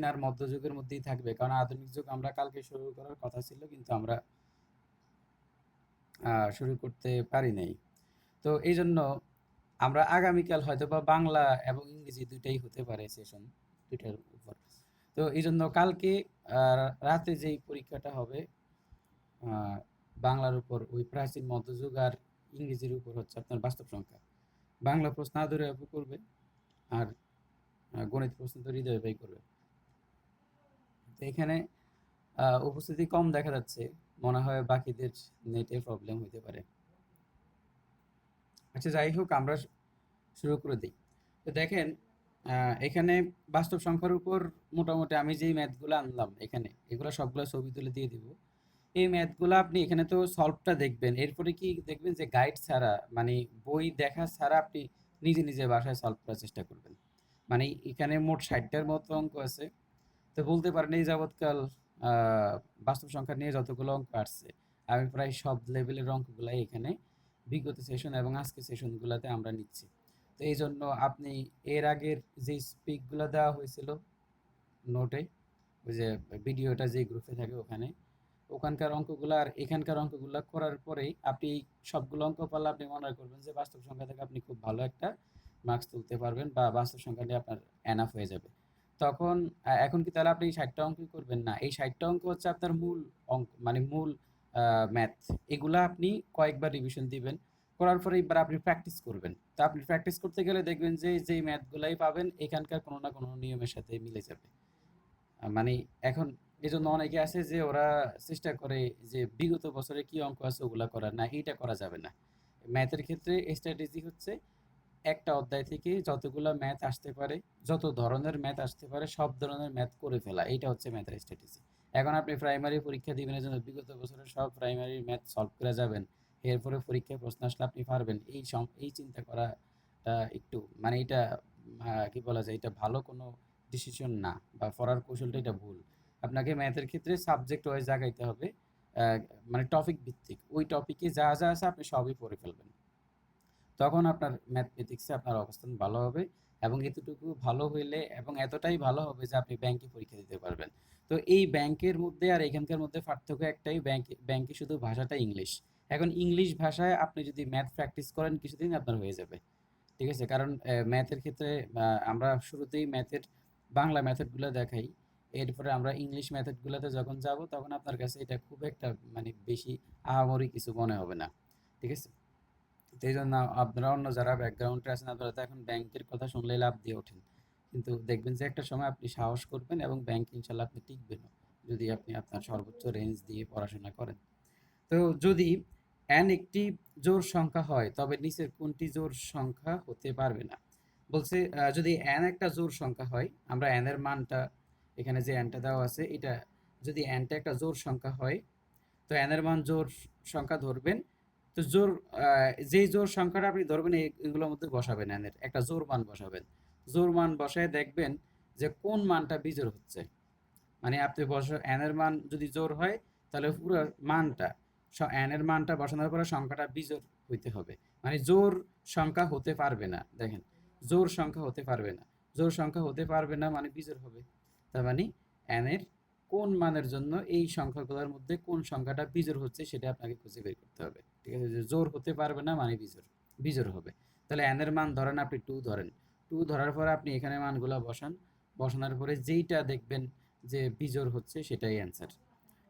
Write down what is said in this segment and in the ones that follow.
আর মধ্যযুগের মধ্যেই থাকবে, কারণ আধুনিক যুগ আমরা কালকে শুরু করার কথা ছিল, কিন্তু আমরা শুরু করতে পারি নাই। তো এই জন্য আমরা আগামীকাল হয়তো বা বাংলা এবং ইংরেজি দুইটাই হতে পারে সেশন, দুইটার উপর। তো এই জন্য কালকে রাতে যেই পরীক্ষাটা হবে আহ, বাংলার উপর ওই প্রাচীন মধ্যযুগ আর ইংরেজির উপর হচ্ছে আপনার বাস্তব সংখ্যা। বাংলা প্রশ্ন আদরে আপু করবে, আর গণিত প্রশ্ন তো হৃদয় ভাই করবে। তো এখানে উপস্থিতি কম দেখা যাচ্ছে, মনে হয় বাকিদের নেটে প্রবলেম হতে পারে। আচ্ছা, যাই হোক, আমরা শুরু করে দিই। তো দেখেন, এখানে বাস্তব সংখ্যার উপর মোটামুটি আমি যেই ম্যাথগুলো আনলাম এখানে, এগুলো সবগুলো ছবি তুলে দিয়ে দিব। এই ম্যাথগুলো আপনি এখানে তো সলভটা দেখবেন, এরপরে কি দেখবেন যে গাইড ছাড়া, মানে বই দেখা ছাড়া আপনি নিজে নিজে বাসায় সলভ করার চেষ্টা করবেন। মানে এখানে মোট 60টার মতো অঙ্ক আছে। তো বলতে পারেন এই যাবৎকাল আহ, বাস্তব সংখ্যা নিয়ে যতগুলো অঙ্ক আসছে, আমি প্রায় সব লেভেলের অঙ্কগুলাই এখানে বিগত সেশন এবং আজকের সেশনগুলোতে আমরা নিচ্ছি। তো এই জন্য আপনি এর আগের যে স্পিকগুলো দেওয়া হয়েছিল নোটে, ওই যে ভিডিওটা যে গ্রুপে থাকে ওখানে, ওখানকার অঙ্কগুলো আর এখানকার অঙ্কগুলো করার পরেই আপনি সবগুলো অঙ্ক পারলে আপনি মনে করবেন যে বাস্তব সংখ্যা থেকে আপনি খুব ভালো একটা মার্কস তুলতে পারবেন, বা বাস্তব সংখ্যা নিয়ে আপনার এনাফ হয়ে যাবে। তখন এখন কি তাহলে আপনি 60টা অঙ্কই করবেন না? এই 60টা অঙ্ক হচ্ছে আপনার মূল অঙ্ক, মানে মূল ম্যাথ। এগুলা আপনি কয়েকবার রিভিশন দিবেন, করার পরে এবার আপনি প্র্যাকটিস করবেন। তো আপনি প্র্যাকটিস করতে গেলে দেখবেন যে যেই ম্যাথগুলাই পাবেন এখানকার কোনো না কোনো নিয়মের সাথে মিলে যাবে। মানে এখন এজন্য অনেকে আছে যে ওরা চেষ্টা করে যে বিগত বছরে কি অঙ্ক আছে ওগুলা করার, না এইটা করা যাবে না। ম্যাথের ক্ষেত্রে স্ট্র্যাটেজি হচ্ছে একটা অধ্যায় থেকে যতগুলো ম্যাথ আসতে পারে, যত ধরনের ম্যাথ আসতে পারে সব ধরনের ম্যাথ করে ফেলা, এইটা হচ্ছে ম্যাথের স্ট্র্যাটেজি। এখন আপনি প্রাইমারি পরীক্ষা দিবেন, এর জন্য বিগত বছরের সব প্রাইমারি ম্যাথ সলভ করে যাবেন, এরপরে পরীক্ষায় প্রশ্ন আসলে আপনি পারবেন, এই চিন্তা করাটা একটু, মানে এটা কি বলা যায়, এটা ভালো কোনো ডিসিশন না, বা পড়ার কৌশলটা এটা ভুল। আপনাকে ম্যাথের ক্ষেত্রে সাবজেক্ট ওয়াইজ আগাইতে হবে, আহ, মানে টপিক ভিত্তিক, ওই টপিকে যা যা আছে আপনি সবই পড়ে ফেলবেন। তখন আপনার ম্যাথমেটিক্সে আপনার অবস্থান ভালো হবে, এবং এতটুকু ভালো হইলে এবং এতটাই ভালো হবে যে আপনি ব্যাংকে পরীক্ষা দিতে পারবেন। তো এই ব্যাংকের মধ্যে আর এখানকার মধ্যে পার্থক্য একটাই, ব্যাংকে শুধু ভাষাটা ইংলিশ। এখন ইংলিশ ভাষায় আপনি যদি ম্যাথ প্র্যাকটিস করেন কিছুদিন আপনার হয়ে যাবে। ঠিক আছে, কারণ ম্যাথের ক্ষেত্রে আমরা শুরুতেই ম্যাথের বাংলা মেথডগুলো দেখাই, এরপরে আমরা ইংলিশ মেথডগুলোতে যখন যাব তখন আপনার কাছে এটা খুব একটা, মানে বেশি আহামরি কিছু মনে হবে না। ঠিক আছে, তো এই জন্য আপনারা অন্য যারা ব্যাকগ্রাউন্ডে আছেন আপনারা তো এখন ব্যাংকের কথা শুনলেই লাভ দিয়ে ওঠেন, কিন্তু দেখবেন যে একটা সময় আপনি সাহস করবেন এবং ব্যাংক ইনশাল্লাহ আপনি টিকবেন, যদি আপনি আপনার সর্বোচ্চ রেঞ্জ দিয়ে পড়াশোনা করেন। তো যদি n একটি জোড় সংখ্যা হয় তবে নিচের কোনটি জোড় সংখ্যা হতে পারবে না? বলছে যদি n একটা জোড় সংখ্যা হয়, আমরা n এর মানটা, এখানে যে n টা দেওয়া আছে এটা, যদি n টা একটা জোড় সংখ্যা হয়, তো n এর মান জোড় সংখ্যা ধরবেন। তো জোড় যেই জোড় সংখ্যাটা আপনি ধরবেন এগুলোর মধ্যে বসাবেন, n এর একটা জোড় মান বসাবেন। জোড় মান বসায় দেখবেন যে কোন মানটা বিজোড় হচ্ছে। মানে আপনি n এর মান যদি জোড় হয় তাহলে পুরো মানটা, n এর মানটা বসানোর পরে সংখ্যাটা বিজোড় হইতে হবে। মানে জোড় সংখ্যা হতে পারবে না, দেখেন, জোড় সংখ্যা হতে পারবে না, জোড় সংখ্যা হতে পারবে না মানে বিজোড় হবে। তার মানে n এর কোন মানের জন্য এই সংখ্যাগুলোর মধ্যে কোন সংখ্যাটা বিজোড় হচ্ছে সেটা আপনাকে খুঁজে বের করতে হবে। ঠিক আছে, যে জোড় হতে পারবে না মানে বিজোড়, বিজোড় হবে। তাহলে n এর মান ধরেন আপনি 2 ধরেন, 2 ধরার পরে আপনি এখানে মানগুলো বসান, বসানোর পরে যেইটা দেখবেন যে বিজোড় হচ্ছে সেটাই অ্যান্সার।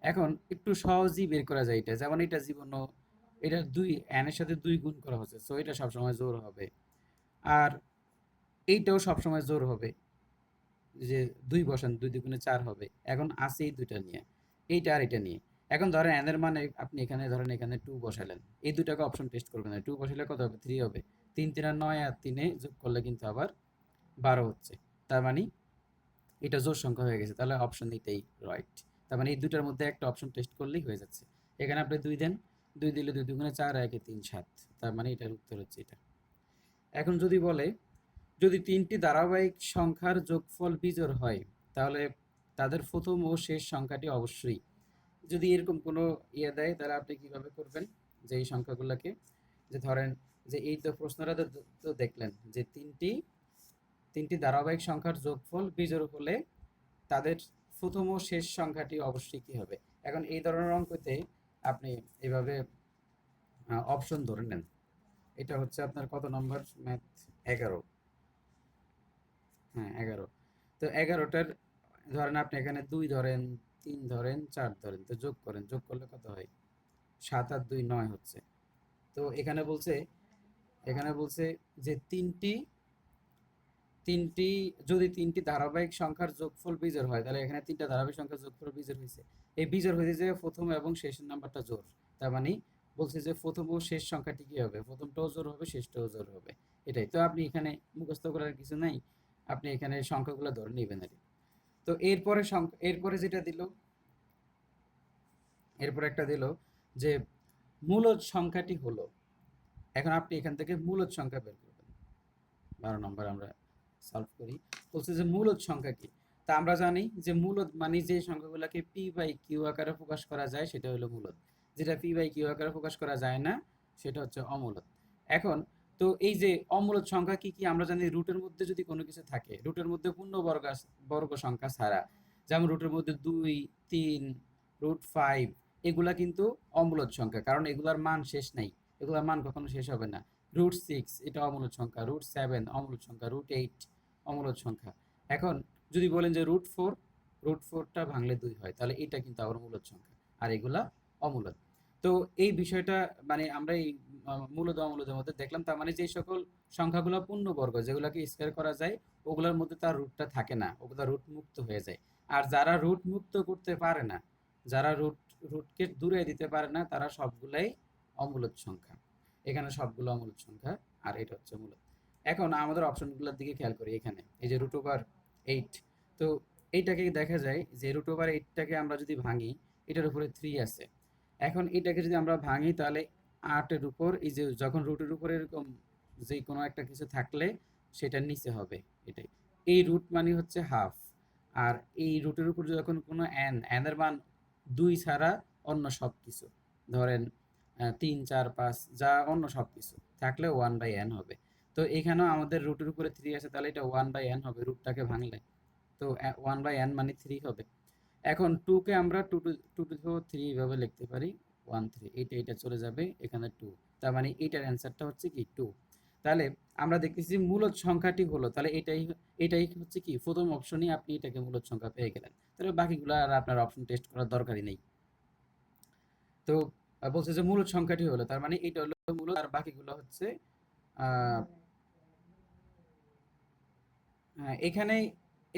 এখন একটু সহজেই বের করা যায় এটা, যেমন এটা জীবনও, এটা 2 n এর সাথে 2 গুণ করা হচ্ছে, সো এটা সবসময় জোড় হবে। আর এইটাও সবসময় জোড় হবে, যে 2 বসান, 2 দুগুণে 4 হবে। এখন আছে এই দুইটা নিয়ে, এইটা আর এটা নিয়ে। এখন ধরেন n এর মানে আপনি এখানে ধরেন এখানে 2 বসালেন, এই দুটাকে অপশন টেস্ট করবেন না, 2 বসালে কত হবে, 3 হবে। 3 3 আর 9, আর 3 যোগ করলে কিন্তু আবার 12 হচ্ছে। তার মানে এটা জোড় সংখ্যা হয়ে গেছে, তাহলে অপশন এটাই রাইট। তার মানে এই দুটার মধ্যে একটা অপশন টেস্ট করলেই হয়ে যাচ্ছে। এখানে আপনি 2 দেন, 2 দিলে 2 দুগুণে 4, 1 3 7, তার মানে এটার উত্তর হচ্ছে এটা। এখন যদি বলে যদি তিনটি ধারাবাহিক সংখ্যার যোগফল বিজোড় হয় তাহলে তাদের প্রথম ও শেষ সংখ্যাটি অবশ্যই, যদি এরকম কোনো ইয়ে দেয় তাহলে আপনি কিভাবে করবেন, যে এই সংখ্যাগুলোকে, যে ধরেন যে এই তো প্রশ্নটা তো দেখলেন যে তিনটি তিনটি ধারাবাহিক সংখ্যার যোগফল বিজোড় হলে তাদের প্রথম ও শেষ সংখ্যাটি অবশ্যই কি হবে। এখন এই ধরনের অঙ্কতে আপনি এভাবে অপশন ধরে নেন। এটা হচ্ছে আপনার কত নম্বর ম্যাথ? 11। হ্যাঁ 11। তো 11টার ধরেন আপনি এখানে 2 ধরেন, 3 ধরেন, 4 ধরেন, তো যোগ করেন, যোগ করলে কত হয়? 7 আর 2 9 হচ্ছে। তো এখানে বলছে যে তিনটি যদি তিনটি ধারাবাহিক সংখ্যার যোগফল বিজোড় হয়, তাহলে এখানে তিনটা ধারাবাহিক সংখ্যার যোগফল বিজোড় হয়েছে। এই বিজোড় হয়েছে যে প্রথম এবং শেষের নাম্বারটা জোড়। তার মানে বলছে যে প্রথম ও শেষ সংখ্যাটি কি হবে, প্রথমটাও জোড় হবে, শেষটাও জোড় হবে। এটাই তো, আপনি এখানে মুখস্থ করার কিছু নাই, আপনি এখানে সংখ্যাগুলো ধরে নেবেন আর কি। তো এরপরে যেটা দিল, এরপর একটা দিল যে মূলদ সংখ্যাটি হলো। এখন আপনি এখান থেকে মূলদ সংখ্যা বের করবেন। 12 নম্বর আমরা সলভ করি। বলছে যে মূলদ সংখ্যা কি। তা আমরা জানি যে মূলদ মানে যে সংখ্যাগুলোকে পি বাই কিউ আকারে প্রকাশ করা যায় সেটা হলো মূলদ। যেটা পি বাই কিউ আকারে প্রকাশ করা যায় না সেটা হচ্ছে অমূলদ। এখন তো এই যে অমূলদ সংখ্যা কি কি আমরা জানি, রুটের মধ্যে যদি কোনো কিছু থাকে, রুটের মধ্যে বর্গ সংখ্যা ছাড়া, যেমন রুটের মধ্যে 2 3 √5, এগুলা কিন্তু অমূলদ সংখ্যা, কারণ এগুলার মান শেষ নাই, এগুলার মান কখনো শেষ হবে না। √6 এটা অমূলদ সংখ্যা, √7 অমূলদ সংখ্যা, √8 অমূলদ সংখ্যা। এখন যদি বলেন যে √4টা ভাঙলে 2 হয়, তাহলে এটা কিন্তু আবার মূলদ সংখ্যা, আর এগুলা অমূলদ। তো এই বিষয়টা মানে আমরা এই মূলদ অমূলদের মধ্যে দেখলাম। তার মানে যে সকল সংখ্যাগুলো পূর্ণবর্গ, যেগুলোকে স্কয়ার করা যায়, ওগুলোর মধ্যে তার রুটটা থাকে না, ওগুলা রুট মুক্ত হয়ে যায়। আর যারা রুট মুক্ত করতে পারে না, যারা রুটকে দূরে দিতে পারে না, তারা সবগুলাই অমূলদ সংখ্যা। এখানে সবগুলো অমূলদ সংখ্যা, আর এটা হচ্ছে মূলদ। এখন আমাদের অপশনগুলোর দিকে খেয়াল করি। এখানে এই যে √8, তো এইটাকে দেখা যায় যে √8টাকে আমরা যদি ভাঙি, এটার উপরে 3 আছে। এখন এটাকে যদি আমরা ভাঙি, তাহলে 8-এর উপর এই যে যখন রুটের উপরে এরকম যে কোনো একটা কিছু থাকলে সেটার নিচে হবে, এটাই। এই রুট মানে হচ্ছে হাফ। আর এই রুটের উপর যখন কোনো এন এর মান 2 ছাড়া অন্য সব কিছু, ধরেন 3 4 5 যা অন্য সব কিছু থাকলে 1/n হবে। তো এখানেও আমাদের রুটের উপরে 3 আছে, তাহলে এটা 1/n হবে রুটটাকে ভাঙলে। তো 1/n মানে 3 হবে। এখন 2 কে আমরা 2 টু 3 এইভাবে লিখতে পারি, 1 3, এটা চলে যাবে, এখানে 2। তার মানে এটার অ্যান্সারটা হচ্ছে কি 2। তাহলে আমরা দেখতেছি মূলদ সংখ্যাটি হলো, তাহলে এটাই হচ্ছে কি প্রথম অপশনই, আপনি এটাকে মূলদ সংখ্যা পেয়ে গেলেন। তাহলে বাকিগুলো আর আপনার অপশন টেস্ট করার দরকারই নেই। তো বলছে যে মূলদ সংখ্যাটি হলো, তার মানে এটা হলো মূলদ, আর বাকিগুলো হচ্ছে আহ হ্যাঁ,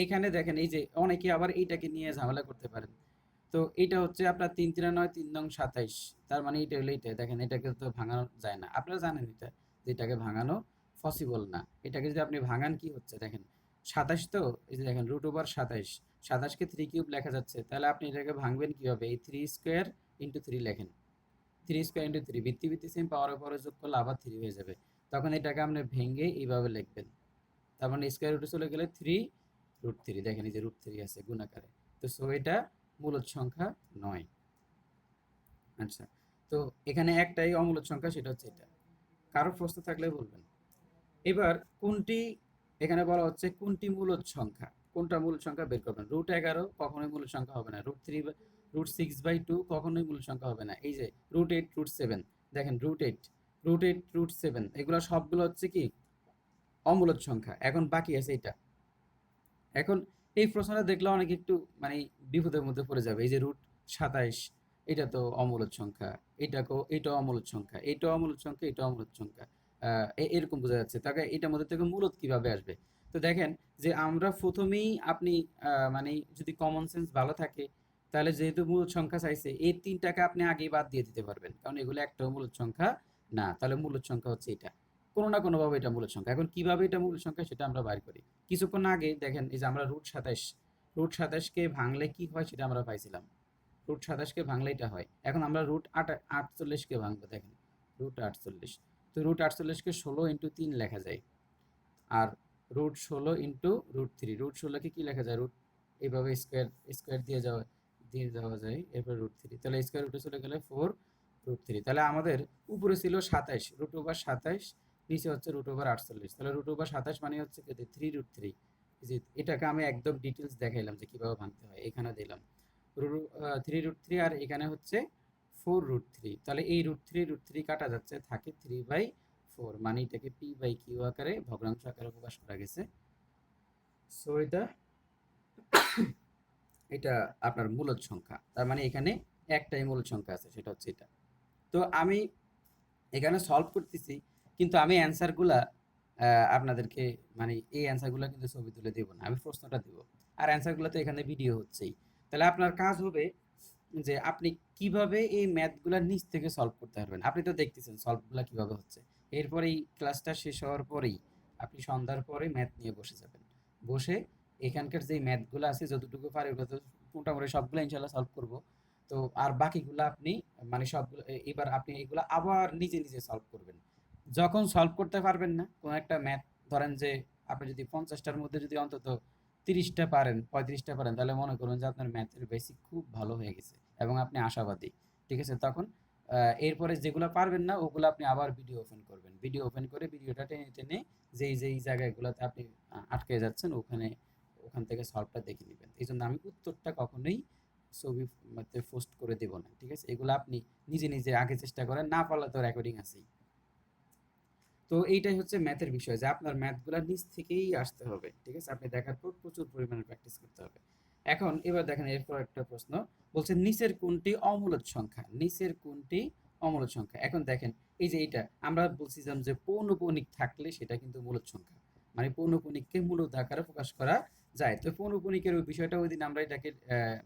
এখানে দেখেন এই যে অনেকে আবার এইটাকে নিয়ে ঝামেলা করতে পারেন। তো এটা হচ্ছে আপনার 3 3 9 3 নং 27, তার মানে এটা হলো এটা। দেখেন এটাকে তো ভাঙানো যায় না, আপনারা জানেন এটা, যে এটাকে ভাঙানো পসিবল না। এটাকে যদি আপনি ভাঙান কি হচ্ছে দেখেন, 27, তো এই যে দেখেন √27, 27কে 3 কিউব লেখা যাচ্ছে, তাহলে আপনি এটাকে ভাঙবেন কিভাবে? এই 3 স্কোয়ার ইন্টু 3 লেখেন, 3 স্কোয়ার ইন্টু 3, ভিত্তি ভিত্তি সেম, পাওয়ার পরে যোগ করলে আবার 3 হয়ে যাবে। তখন এটাকে আপনি ভেঙে এইভাবে লিখবেন। তার মানে স্কোয়ার রুটে চলে গেলে 3 √3, দেখেন এই যে √3 আছে গুণাকারে। তো সো এটা মূলদ সংখ্যা নয়। আচ্ছা, তো এখানে একটাই অমূলদ সংখ্যা, সেটা হচ্ছে এটা। কারো প্রশ্ন থাকলে বলবেন। এবার কোনটি, এখানে বলা হচ্ছে কোনটি মূলদ সংখ্যা, কোনটা মূলদ সংখ্যা বের করবেন। √11 কখনোই মূলদ সংখ্যা হবে না, √6/2 কখনোই মূলদ সংখ্যা হবে না। এই যে √8 √7, দেখেন √8 √7 এগুলো সবগুলো হচ্ছে কি অমূলদ সংখ্যা। এখন বাকি আছে এটা। এখন এই প্রশ্নটা দেখলে অনেকে একটু মানে বিপদের মধ্যে পড়ে যাবে। এই যে √27, এটা তো অমূলদ সংখ্যা, এটা অমূলদ সংখ্যা, এটা অমূলদ সংখ্যা, এটা অমূলদ সংখ্যা, এরকম বোঝা যাচ্ছে। তাকে এটার মধ্যে থেকে মূলদ কিভাবে আসবে? তো দেখেন যে আমরা প্রথমেই আপনি মানে যদি কমন সেন্স ভালো থাকে, তাহলে যেহেতু মূলদ সংখ্যা চাইছে, এই তিনটাকে আপনি আগেই বাদ দিয়ে দিতে পারবেন, কারণ এগুলো একটাও মূলদ সংখ্যা না। তাহলে মূলদ সংখ্যা হচ্ছে এটা, কোনো না কোনোভাবে এটা মূলদ সংখ্যা। এখন কিভাবে এটা মূলদ সংখ্যা সেটা আমরা বাইর করি। কিছুক্ষণ আগে দেখেন এই যে আমরা √27কে ভাঙলে কি হয় সেটা আমরা পাইছিলাম। √27কে ভাঙলে এটা হয়। এখন আমরা √48কে ভাঙবো, দেখেন √48। তো √48কে 16 ইন্টু 3 লেখা যায়, আর √16 ইন্টু √3, √16কে কি লেখা যায়, এইভাবে স্কোয়ার স্কোয়ার দিয়ে যাওয়া যায়, এরপর √3, তাহলে স্কোয়ার রুটে চলে গেলে 4 √3। তাহলে আমাদের উপরে ছিল 27, √27, নিচে হচ্ছে √48। তাহলে √27 মানে হচ্ছে 3 √3, যে এটাকে আমি একদম ডিটেলস দেখাইলাম যে কিভাবে ভাঙতে হয়, এখানে দিলাম 3√3 আর এখানে হচ্ছে 4√3, তাহলে এই √3 কাটা যাচ্ছে, থাকে 3/4, মানে এটাকে p/q আকারে ভগ্নাংশ আকারে প্রকাশ করা গেছে। সো এটা আপনার মূলদ সংখ্যা, তার মানে এখানে একটাই মূলদ সংখ্যা আছে, সেটা হচ্ছে এটা। তো আমি এখানে সলভ করতেছি, কিন্তু আমি অ্যান্সারগুলা আপনাদেরকে, মানে এই অ্যান্সারগুলো কিন্তু ছবি তুলে দেবো না, আমি প্রশ্নটা দেবো, আর অ্যান্সারগুলো তো এখানে ভিডিও হচ্ছেই। তাহলে আপনার কাজ হবে যে আপনি কিভাবে এই ম্যাথগুলা নিচ থেকে সলভ করতে পারবেন। আপনি তো দেখতেছেন সলভগুলা কিভাবে হচ্ছে। এরপরেই ক্লাসটা শেষ হওয়ার পরেই আপনি সন্ধ্যার পরে ম্যাথ নিয়ে বসে যাবেন। বসে এখানকার যে ম্যাথগুলো আছে যতটুকু পারি ওগুলো তো মোটামুটি সবগুলো ইনশাল্লাহ সলভ করব। তো আর বাকিগুলো আপনি, মানে সবগুলো এবার আপনি এগুলো আবার নিজে নিজে সলভ করবেন। যখন সলভ করতে পারবেন না কোনো একটা ম্যাথ, ধরেন যে আপনি যদি 50টার মধ্যে যদি অন্তত 30টা পারেন, 35টা পারেন, তাহলে মনে করুন যে আপনার ম্যাথের বেসিক খুব ভালো হয়ে গেছে এবং আপনি আশাবাদী। ঠিক আছে? তখন এরপরে যেগুলো পারবেন না ওগুলো আপনি আবার ভিডিও ওপেন করবেন। ভিডিও ওপেন করে ভিডিওটা টেনে টেনে যেই জায়গাগুলোতে আপনি আটকে যাচ্ছেন ওখান থেকে সলভটা দেখে নেবেন। এই জন্য আমি উত্তরটা কখনোই ছবি মধ্যে পোস্ট করে দেব না। ঠিক আছে? এগুলো আপনি নিজে নিজে আগে চেষ্টা করেন, না পারলে তো রেকর্ডিং আছেই। তো এইটাই হচ্ছে ম্যাথের বিষয়, যে আপনার ম্যাথগুলো নিজ থেকেই আসতে হবে। ঠিক আছে? আপনি দেখার পর প্রচুর পরিমাণে প্র্যাকটিস করতে হবে। এখন এবার দেখেন এরপর একটা প্রশ্ন বলছে নিচের কোনটি অমূলদ সংখ্যা, নিচের কোনটি অমূলদ সংখ্যা। এখন দেখেন এই যে এইটা আমরা বলছিলাম যে পৌনঃপুনিক থাকলে সেটা কিন্তু মূলদ সংখ্যা, মানে পৌনঃপুনিককে মূলদ আকারে প্রকাশ করা যায়। তো পৌনঃপুনিকের ওই বিষয়টা ওই দিন আমরা এটাকে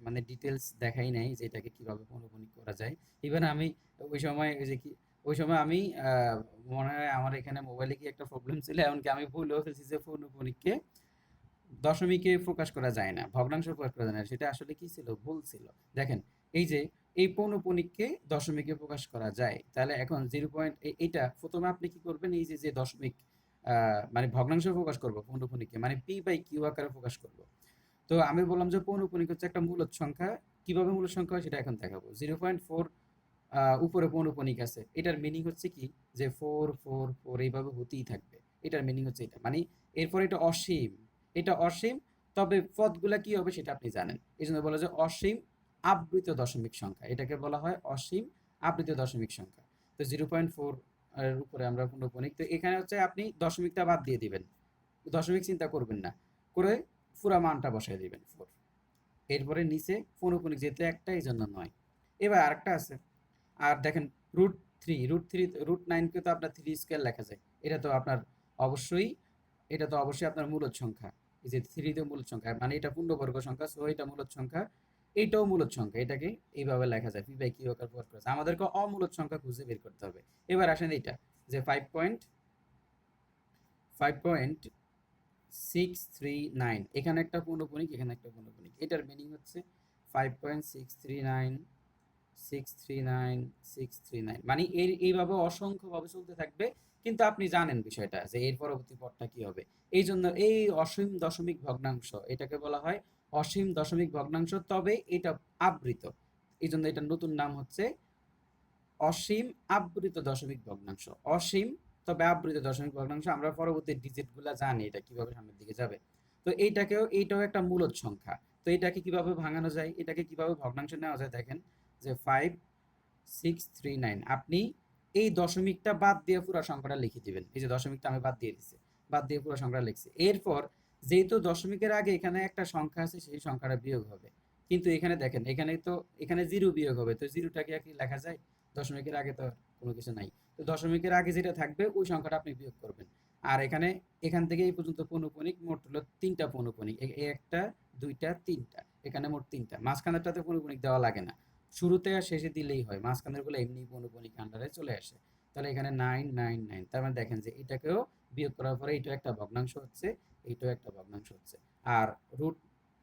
মানে ডিটেলস দেখাই নাই যে এটাকে কিভাবে পৌনঃপুনিক করা যায়। ইভেন আমি ওই সময় ওই যে কি ওই সময় আমি মনে হয় আমার এখানে মোবাইলে কি একটা প্রবলেম ছিল, এমনকি আমি ভুলেও ফেলছি যে পৌনঃপুনিককে দশমিকে প্রকাশ করা যায় না, ভগ্নাংশ প্রকাশ করা যায় না। সেটা আসলে কি ছিল, ভুল ছিল। দেখেন এই যে এই পৌনঃপুনিককে দশমিকে প্রকাশ করা যায়, তাহলে এখন 0 এইটা প্রথমে আপনি কি করবেন, এই যে যে দশমিক মানে ভগ্নাংশ প্রকাশ করব পৌনঃপুনিককে, মানে p/q আকারে প্রকাশ করব। তো আমি বললাম যে পৌনঃপুনিক হচ্ছে একটা মূলদ সংখ্যা। কিভাবে মূলদ সংখ্যা হয় সেটা এখন দেখাবো। 0.4 উপরে পৌনঃপুনিক আছে, এটার মিনিং হচ্ছে কি, যে 4 4 4 এইভাবে হতেই থাকবে। এটার মিনিং হচ্ছে এটা, মানে এরপর এটা অসীম, এটা অসীম। তবে পদগুলা কি হবে সেটা আপনি জানেন, এই জন্য বলা যায় অসীম আবৃত দশমিক সংখ্যা, এটাকে বলা হয় অসীম আবৃত দশমিক সংখ্যা। তো 0.4 এর উপরে আমরা পৌনঃপুনিক, তো এখানে হচ্ছে আপনি দশমিকটা বাদ দিয়ে দিবেন, দশমিক চিন্তা করবেন না, করে পুরা মানটা বসাই দিবেন 4। এরপরে নিচে পৌনঃপুনিক যেহেতু একটা এই জন্য 9। এবার আরেকটা আছে, আর দেখেন √3 √9 কে তো আপনার 3 স্কয়ার লেখা যায়। এটা তো আপনার অবশ্যই, এটা তো অবশ্যই আপনার মূলদ সংখ্যা। এই যে 3 তো মূলদ সংখ্যা, মানে এটা পূর্ণবর্গ সংখ্যা, সো এটা মূলদ সংখ্যা। এইটাও মূলদ সংখ্যা, এটাকে এইভাবে লেখা যায় p/q আকার প্রকাশ করা যায়। আমাদেরকে অমূলদ সংখ্যা খুঁজে বের করতে হবে। এবার আসেন এইটা, যে 5.639, এখানে একটা পৌনঃপুনিক, এখানে একটা পৌনঃপুনিক। এটার মিনিং হচ্ছে 5.639 639 639, মানে এইভাবে অসংখ্যভাবে চলতে থাকবে। কিন্তু আপনি জানেন বিষয়টা যে এর পরবর্তী পদটা কি হবে। এই জন্য এই অসীম দশমিক ভগ্নাংশ এটাকে বলা হয় অসীম দশমিক ভগ্নাংশ, তবে এটা আবৃত। এই জন্য এটার নতুন নাম হচ্ছে অসীম আবৃত দশমিক ভগ্নাংশ। অসীম তবে আবৃত দশমিক ভগ্নাংশ। আমরা পরবর্তী ডিজিটগুলো জানি এটা কিভাবে সামনের দিকে যাবে। তো এইটাও একটা মূলদ সংখ্যা। তো এটাকে কিভাবে ভাঙানো যায়, এটাকে কিভাবে ভগ্নাংশ নেওয়া যায়, দেখেন যে 5.639, আপনি এই দশমিকটা বাদ দিয়ে পুরো সংখ্যাটা লিখে দিবেন। এই যে দশমিকটা আমি বাদ দিয়ে দিছি, বাদ দিয়ে পুরো সংখ্যাটা লিখছি। এরপর যেহেতু দশমিকের আগে এখানে একটা সংখ্যা আছে, সেই সংখ্যাটা বিয়োগ হবে। কিন্তু এখানে দেখেন, এখানে জিরো বিয়োগ হবে, তো জিরোটাকে কি লেখা যায়? দশমিকের আগে তো কোনো কিছু নাই। তো দশমিকের আগে যেটা থাকবে ওই সংখ্যাটা আপনি বিয়োগ করবেন। আর এখান থেকে এই পর্যন্ত পৌনঃপুনিক মোট হলো 3টা পৌনঃপুনিক, একটা, দুইটা, তিনটা, এখানে মোট 3টা। মাঝখানেরটাতে পৌনঃপুনিক দেওয়া লাগে না, শুরুতে আর শেষে দিলেই হয়, মাঝখানের গুলো এমনি পৌনঃপুনিক আন্ডারে চলে আসে। তাহলে এখানে 999, তার মানে দেখেন যে এটাকেও বিয়োগ করার পরে এটাও একটা ভগ্নাংশ হচ্ছে, এইটাও একটা ভগ্নাংশ হচ্ছে। আর রুট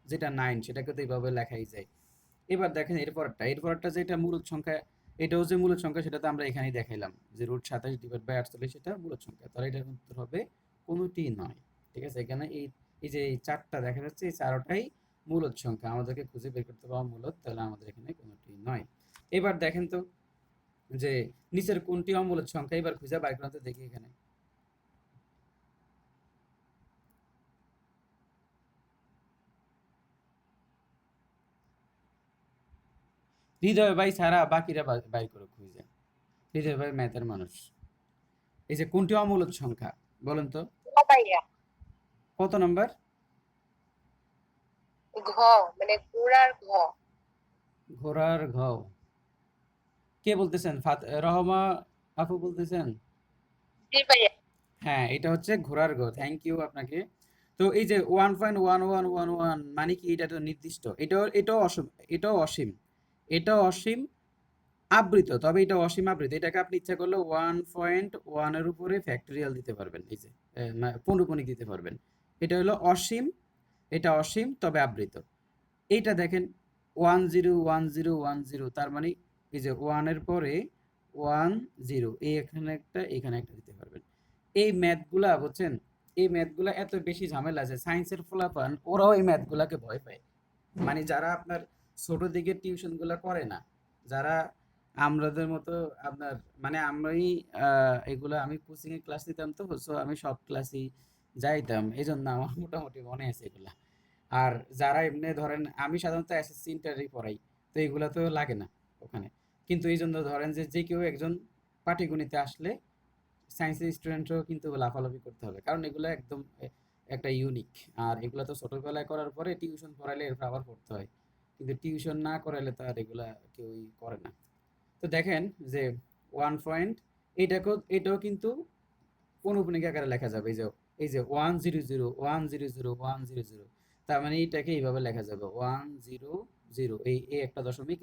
যেটা 9 সেটাকে তো এইভাবে লেখাই যায়। এবার দেখেন এরপরটা যেটা মূলদ সংখ্যা, এটাও যে মূলদ সংখ্যা সেটা তো আমরা এখানেই দেখাইলাম যে √27/48 সেটা মূলদ সংখ্যা, তাহলে এটার উত্তর হবে কোনোটি নয়। ঠিক আছে? এখানে এই যে এই চারটা দেখা যাচ্ছে, এই চারটাই মূলদ সংখ্যা, আমাদেরকে খুঁজে বের করতে পারবো মূলদ, তাহলে আমাদের এখানে কোনোটি নয়। এবার দেখেন তো যে নিচের কোনটি অমূলদ সংখ্যা, এবার খুঁজে বাইর করতে দেখি এখানে। হৃদয় ভাই ছাড়া বাকিরা বাই করে খুঁজে। হৃদয় ভাই ম্যাথের মানুষ। এই যে কোনটি অমূলদ সংখ্যা বলেন তো? ভাইয়া, কত নাম্বার? ঘ, মানে ঘোড়ার ঘ। ঘোড়ার ঘ। কে বলতেছেন? রহমা আপু বলতেছেন? জি ভাইয়া। হ্যাঁ, এটা হচ্ছে ঘোড়ার ঘ। থ্যাংক ইউ আপনাকে। তো এই যে 1.1111 মানে কি? এটা তো নির্দিষ্ট। এটাও অসীম। এটাও অসীম। এটাও অসীম আবৃত। তবে এটা অসীম আবৃত। এটাকে আপনি ইচ্ছা করলে 1.1 এর উপরে ফ্যাক্টরিয়াল দিতে পারবেন। এই যে পৌনঃপুনিক দিতে পারবেন। এটা হলো অসীম। এটা অসীম তবে আবৃত। এইটা দেখেন 101010, তার মানে এই যে 1 এর পরে 10, এই এখানে একটা এখানে একটা দিতে পারবেন। এই ম্যাথগুলা বুঝছেন? এই ম্যাথগুলা এত বেশি ঝামেলা আছে, সায়েন্সের পোলাপান ওরাও এই ম্যাথগুলাকে ভয় পায়। মানে যারা আপনার ছোট দিকে টিউশনগুলা করে না, যারা আমাদের মতো আপনার, মানে এগুলা আমি কোচিং এ ক্লাস নিতাম, তো সো আমি সব ক্লাসই যাইতাম, এই জন্য আমার মোটামুটি মনে আছে এগুলা। আর যারা এমনি ধরেন আমি সাধারণত এসএসসি ইন্টারই পড়াই, তো এগুলা তো লাগে না ওখানে। কিন্তু এই জন্য ধরেন যে যে কেউ একজন পাটিগণিতে আসলে সায়েন্সের স্টুডেন্টও কিন্তু লাফালাফি করতে হবে, কারণ এগুলো একদম একটা ইউনিক। আর এগুলো তো ছোটবেলায় করার পরে টিউশন পড়াইলে এরপর আবার পড়তে হয়, কিন্তু টিউশন না করাইলে তো আর এগুলা কেউই করে না। তো দেখেন যে 1 পয়েন্ট, এটাও কিন্তু পৌনঃপুনিক আকারে লেখা যাবে। এই যে 100 100 100, তার মানে এটাকে এইভাবে লেখা যাবে 100, এই একটা দশমিক,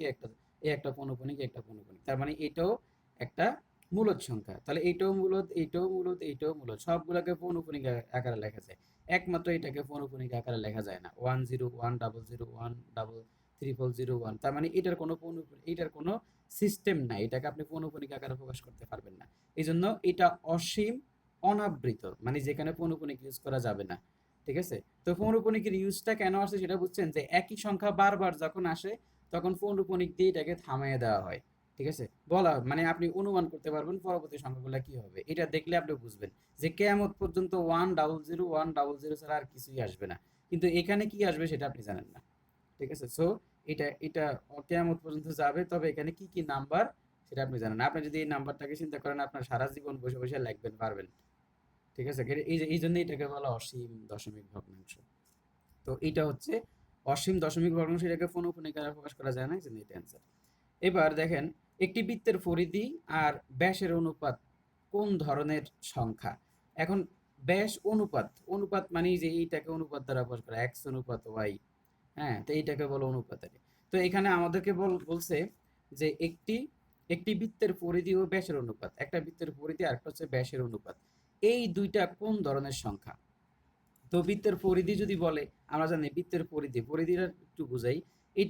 এই একটা পৌনঃপুনিক, এই একটা পৌনঃপুনিক, তার মানে এটাও একটা মূলদ সংখ্যা। তাহলে এইটাও মূলদ, এইটাও মূলদ, এইটাও মূলদ, সবগুলোকে পৌনঃপুনিক আকারে লেখা যায়। একমাত্র এটাকে পৌনঃপুনিক আকারে লেখা যায় না। 10 100 100 1 300 1, তার মানে এটার কোনো সিস্টেম নাই, এটাকে আপনি পৌনঃপুনিক আকারে প্রকাশ করতে পারবেন না। এই জন্য এটা অসীম অনাবৃত, মানে যেখানে পৌনঃপুনিক ইউজ করা যাবে না। ঠিক আছে? তো পৌনঃপুনিকের ইউজটা কেন আসে সেটা বুঝছেন, যে একই সংখ্যা বারবার যখন আসে তখন পৌনঃপুনিক দিয়ে এটাকে থামিয়ে দেওয়া হয়। ঠিক আছে? বলা মানে আপনি অনুমান করতে পারবেন পরবর্তী সংখ্যাগুলো কি হবে, এটা দেখলে আপনি বুঝবেন যে কেয়ামত পর্যন্ত 100 100 ছাড়া আর কিছুই আসবে না। কিন্তু এখানে কি আসবে সেটা আপনি জানেন না। ঠিক আছে? সো এটা কেয়ামত পর্যন্ত যাবে, তবে এখানে কি কি নাম্বার সেটা আপনি জানেন না। আপনি যদি এই নাম্বারটাকে চিন্তা করেন, আপনার সারা জীবন বসে বসে লিখবেন পারবেন। ঠিক আছে? এই জন্য এটাকে বলা অসীম দশমিক ভগ্নাংশ। তো এটা হচ্ছে অসীম দশমিক ভগ্নাংশ, এটাকে পৌনঃপুনিক দ্বারা প্রকাশ করা যায় না, এই জন্য এটা অ্যান্সার। এবার দেখেন, একটি বৃত্তের পরিধি আর ব্যাসের অনুপাত কোন ধরনের সংখ্যা? এখন ব্যাস অনুপাত, অনুপাত মানে যে এইটাকে অনুপাত দ্বারা প্রকাশ করা, এক্স অনুপাত ওয়াই। হ্যাঁ, তো এইটাকে বলো অনুপাতারি। তো এখানে আমাদেরকে বলছে যে একটি একটি বৃত্তের পরিধি ও ব্যাসের অনুপাত, একটা বৃত্তের পরিধি আর একটা হচ্ছে ব্যাসের অনুপাত, এই দুইটা কোন ধরনের সংখ্যা? তো বৃত্তের পরিধি যদি বলে, আমরা জানি বৃত্তের পরিধিটা একটু বুঝাই। এই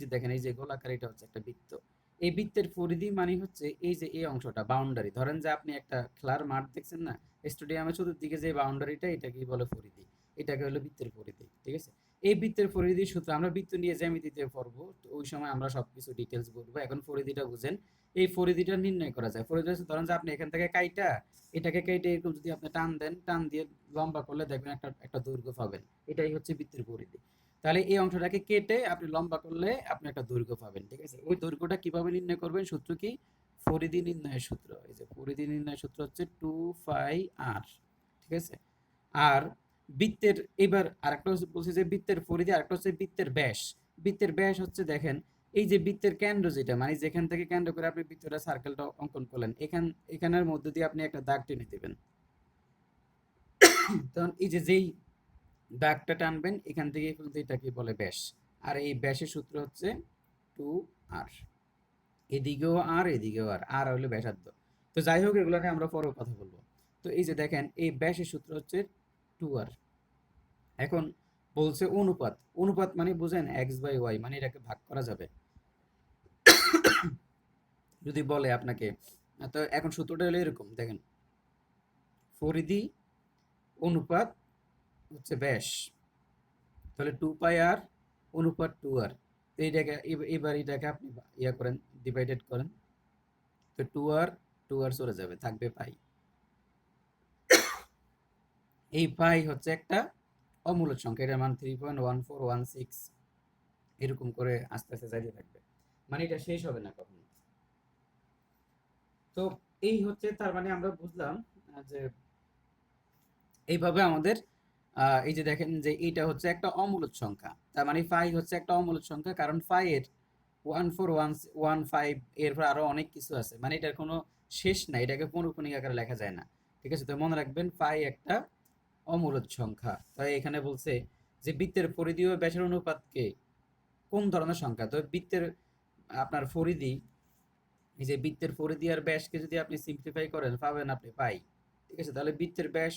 যে দেখেন, এই যে গোলাকার, এটা হচ্ছে একটা বৃত্ত। এই বৃত্তের পরিধি মানে হচ্ছে এই যে এই অংশটা বাউন্ডারি, ধরেন যে আপনি একটা খেলার মাঠ দেখছেন না, স্টেডিয়ামের চতুর্দিকে যে বাউন্ডারিটা, এটাকেই বলে পরিধি। এটাকে হলো বৃত্তের পরিধি। ঠিক আছে? এই বৃত্তের পরিধি সূত্র আমরা বৃত্ত নিয়ে জ্যামিতিতে পড়বো, তো ওই সময় আমরা সবকিছু ডিটেলস বলবো। এখন পরিধিটা বুঝেন। এই পরিধিটা নির্ণয় করা যায়। পরিধি হচ্ছে, ধরেন যে আপনি এখান থেকে কাইটা, এটাকে কেটে এরকম যদি আপনি টান দেন, টান দিয়ে লম্বা করলে দেখবেন একটা একটা দৈর্ঘ্য পাবেন। এটাই হচ্ছে বৃত্তের পরিধি। তাহলে এই অংশটাকে কেটে আপনি লম্বা করলে আপনি একটা দৈর্ঘ্য পাবেন। ঠিক আছে? ওই দৈর্ঘ্যটা কিভাবে নির্ণয় করবেন? সূত্র কি? পরিধি নির্ণয়ের সূত্র। এই যে পরিধি নির্ণয়ের সূত্র হচ্ছে 2πr। ঠিক আছে? আর বৃত্তের, এবার আরেকটা বলছে যে বৃত্তের পরিধি, আরেকটা হচ্ছে বৃত্তের ব্যাস। বৃত্তের ব্যাস হচ্ছে দেখেন, এই যে বৃত্তের কেন্দ্র যেটা, মানে যেখান থেকে কেন্দ্র করে আপনি বৃত্তটা সার্কেলটা অঙ্কন করলেন, এখানের মধ্যে দিয়ে আপনি একটা দাগ টেনে দেবেন। তখন এই যে যেই দাগটা টানবেন এখান থেকে এই পর্যন্ত, এটাকে বলে ব্যাস। আর এই ব্যাসের সূত্র হচ্ছে 2r। এদিকেও আর এদিকেও আর, আর হলো ব্যাসার্ধ। তো যাই হোক, এগুলোকে আমরা পরে কথা বলবো। তো এই যে দেখেন, এই ব্যাসের সূত্র হচ্ছে 2r। এখন বলছে অনুপাত। অনুপাত মানে বুঝেন x/y, মানে এটাকে ভাগ করা যাবে। যদি বলে আপনাকে, তো এখন সূত্রটা হলো এরকম, দেখেন, পরিধি অনুপাত হচ্ছে ব্যাস, তাহলে 2πr অনুপাত 2r। তো এইটাকে এবার এটাকে আপনি ইয়া করেন, ডিভাইডেড করেন। তো 2r চলে যাবে, থাকবে পাই। এই পাই হচ্ছে একটা অমূলদ সংখ্যা, এটার মান 3.1416, এরকম করে আস্তে আস্তে যাইতে থাকবে। মানে এটা শেষ হবে না কখনো। তো এই হচ্ছে, তার মানে আমরা বুঝলাম যে এইভাবে আমাদের এই যে দেখেন যে এইটা হচ্ছে একটা অমূলদ সংখ্যা, তার মানে ফাই হচ্ছে একটা অমূলদ সংখ্যা, কারণ ফাই এর 14115 এরপর আরো অনেক কিছু আছে, মানে এটার কোনো শেষ নাই, এটাকে পৌনঃপুনিক আকারে লেখা যায় না। ঠিক আছে, তো মনে রাখবেন ফাই একটা অমূলদ সংখ্যা। তাই এখানে বলছে যে বৃত্তের পরিধি ও ব্যাসের অনুপাতকে কোন ধরনের সংখ্যা, তো বৃত্তের আপনার পরিধি, এই যে বৃত্তের পরিধি আর ব্যাসকে যদি আপনি সিম্পলিফাই করেন পাবেন আপনি পাই। ঠিক আছে, তাহলে বৃত্তের ব্যাস